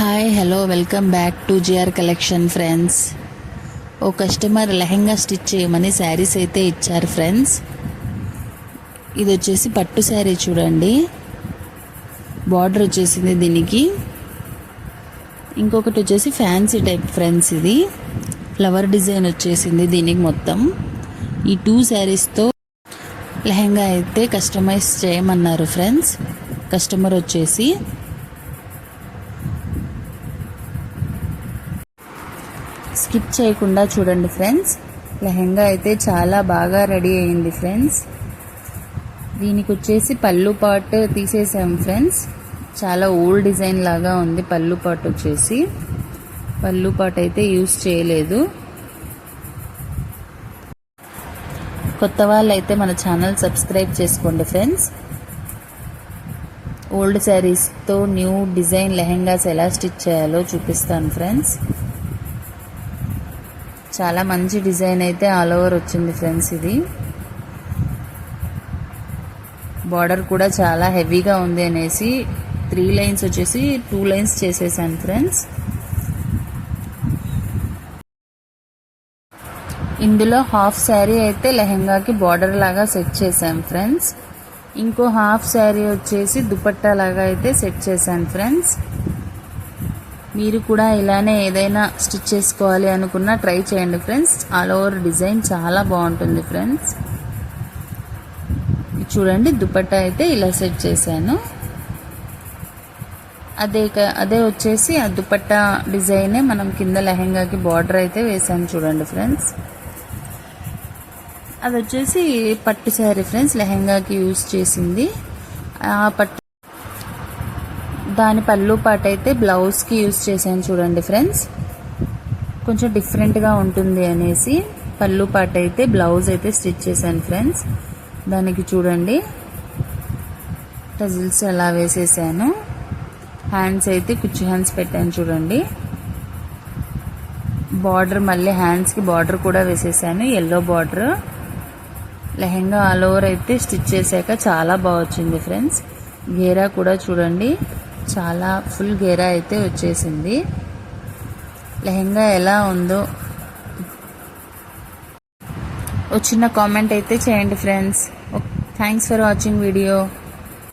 Hi hello welcome back to GR collection friends. ఓ customer lehenga stitch చేయమని శారీస్ అయితే ఇచ్చారు ఫ్రెండ్స్. ఇది వచ్చేసి పట్టు శారీ చూడండి, బార్డర్ వచ్చేసింది దీనికి. ఇంకొకటి వచ్చేసి ఫ్యాన్సీ టైప్ ఫ్రెండ్స్, ఇది ఫ్లవర్ డిజైన్ వచ్చేసింది దీనికి. మొత్తం ఈ 2 శారీస్తో లెహెంగా అయితే కస్టమైజ్ చేయమన్నారు ఫ్రెండ్స్. కస్టమర్ వచ్చేసి స్కిప్ చేయకుండా చూడండి ఫ్రెండ్స్. లెహెంగా అయితే చాలా బాగా రెడీ అయింది ఫ్రెండ్స్. దీనికి వచ్చేసి పళ్ళు పార్ట్ తీసేసాం ఫ్రెండ్స్. చాలా ఓల్డ్ డిజైన్ లాగా ఉంది పళ్ళు పార్ట్ వచ్చేసి. పళ్ళు పార్ట్ అయితే యూస్ చేయలేదు. కొత్త వాళ్ళు అయితే మన ఛానల్ సబ్స్క్రైబ్ చేసుకోండి ఫ్రెండ్స్. ఓల్డ్ శారీస్తో న్యూ డిజైన్ లెహెంగాస్ ఎలా స్టిచ్ చేయాలో చూపిస్తాను ఫ్రెండ్స్. చాలా మంచి డిజైన్ అయితే ఆల్ ఓవర్ వచ్చింది ఫ్రెండ్స్. ఇది బార్డర్ కూడా చాలా హెవీగా ఉంది అనేసి 3 లైన్స్ వచ్చేసి 2 లైన్స్ చేసేసాను ఫ్రెండ్స్. ఇందులో హాఫ్ శారీ అయితే లెహెంగాకి బార్డర్ లాగా సెట్ చేశాను ఫ్రెండ్స్. ఇంకో హాఫ్ శారీ వచ్చేసి దుపట్టా లాగా అయితే సెట్ చేశాను ఫ్రెండ్స్. మీరు కూడా ఇలానే ఏదైనా స్టిచ్ చేసుకోవాలి అనుకున్నా ట్రై చేయండి ఫ్రెండ్స్. ఆల్ ఓవర్ డిజైన్ చాలా బాగుంటుంది ఫ్రెండ్స్. చూడండి, దుపట్టా అయితే ఇలా సెట్ చేశాను. అదే వచ్చేసి ఆ దుపట్టా డిజైనే మనం కింద లెహెంగాకి బార్డర్ అయితే వేసాను చూడండి ఫ్రెండ్స్. అది వచ్చేసి పట్టు శారీ ఫ్రెండ్స్, లెహెంగాకి యూజ్ చేసింది. ఆ పట్టు దాని పళ్ళు పాట అయితే బ్లౌజ్కి యూజ్ చేశాను చూడండి ఫ్రెండ్స్. కొంచెం డిఫరెంట్గా ఉంటుంది అనేసి పళ్ళు పాట అయితే బ్లౌజ్ అయితే స్టిచ్ చేశాను ఫ్రెండ్స్. దానికి చూడండి టజిల్స్ అలా వేసేసాను. హ్యాండ్స్ అయితే కుచ్చు హ్యాండ్స్ పెట్టాను చూడండి. బార్డర్ మళ్ళీ హ్యాండ్స్కి బార్డర్ కూడా వేసేసాను, yellow border. Lehenga all over అయితే స్టిచ్ చేశాక చాలా బాగా వచ్చింది ఫ్రెండ్స్. గేరా కూడా చూడండి, చాలా ఫుల్ గేరా అయితే వచ్చేసింది. లెహెంగా ఎలా ఉందో చిన్న కామెంట్ అయితే చేయండి friends. Thanks for watching video.